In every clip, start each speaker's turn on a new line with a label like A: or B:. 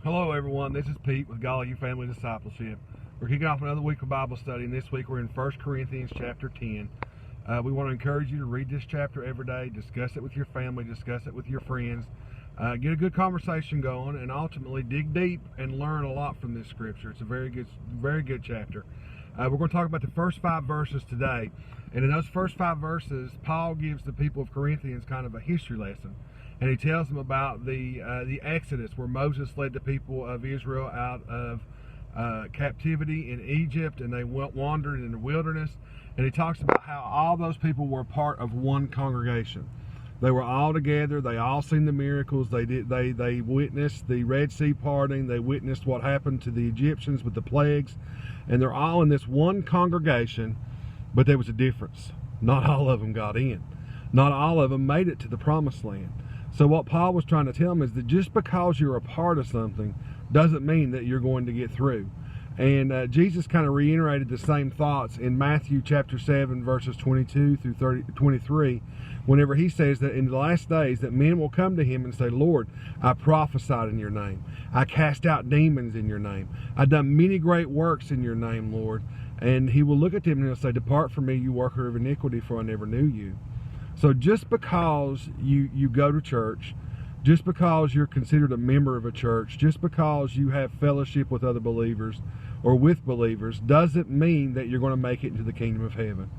A: Hello everyone, this is Pete with Gallagher Family Discipleship. We're kicking off another week of Bible study, and this week we're in 1 Corinthians chapter 10. We want to encourage you to read this chapter every day, discuss it with your family, discuss it with your friends, get a good conversation going, and ultimately dig deep and learn a lot from this scripture. It's a very good chapter. We're going to talk about the first 5 verses today, and in those first 5 verses, Paul gives the people of Corinthians kind of a history lesson. And he tells them about the Exodus, where Moses led the people of Israel out of captivity in Egypt, and they wandered in the wilderness. And he talks about how all those people were part of one congregation. They were all together. They all seen the miracles. They witnessed the Red Sea parting. They witnessed what happened to the Egyptians with the plagues. And they're all in this one congregation, but there was a difference. Not all of them got in. Not all of them made it to the promised land. So what Paul was trying to tell them is that just because you're a part of something doesn't mean that you're going to get through. And Jesus kind of reiterated the same thoughts in Matthew chapter 7 verses 22 through 23 whenever he says that in the last days that men will come to him and say, Lord, I prophesied in your name. I cast out demons in your name. I've done many great works in your name, Lord. And he will look at them and he'll say, depart from me, you worker of iniquity, for I never knew you. So just because you go to church, just because you're considered a member of a church, just because you have fellowship with other believers or with believers, doesn't mean that you're going to make it into the kingdom of heaven.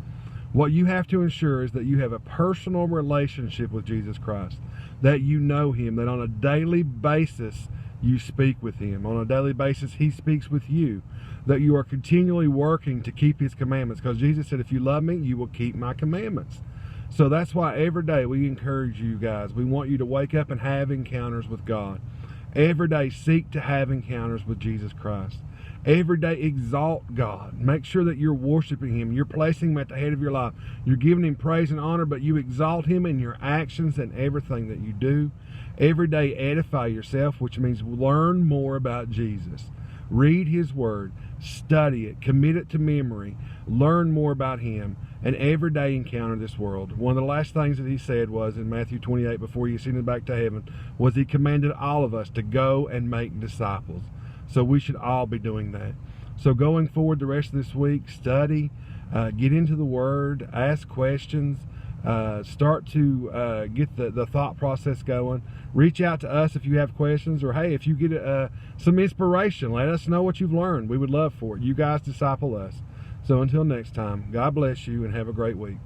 A: What you have to ensure is that you have a personal relationship with Jesus Christ, that you know him, that on a daily basis you speak with him. On a daily basis he speaks with you, that you are continually working to keep his commandments, because Jesus said, if you love me, you will keep my commandments. So that's why every day we encourage you guys. We want you to wake up and have encounters with God. Every day seek to have encounters with Jesus Christ. Every day exalt God. Make sure that you're worshiping him. You're placing him at the head of your life. You're giving him praise and honor, but you exalt him in your actions and everything that you do. Every day edify yourself, which means learn more about Jesus. Read his word. Study it. Commit it to memory. Learn more about him. And every day encounter this world. One of the last things that he said was in Matthew 28, before he ascended back to heaven, was he commanded all of us to go and make disciples. So we should all be doing that. So going forward the rest of this week, study, get into the word, ask questions, start to get the thought process going. Reach out to us if you have questions, or hey, if you get some inspiration, let us know what you've learned. We would love for it. You guys disciple us. So until next time, God bless you and have a great week.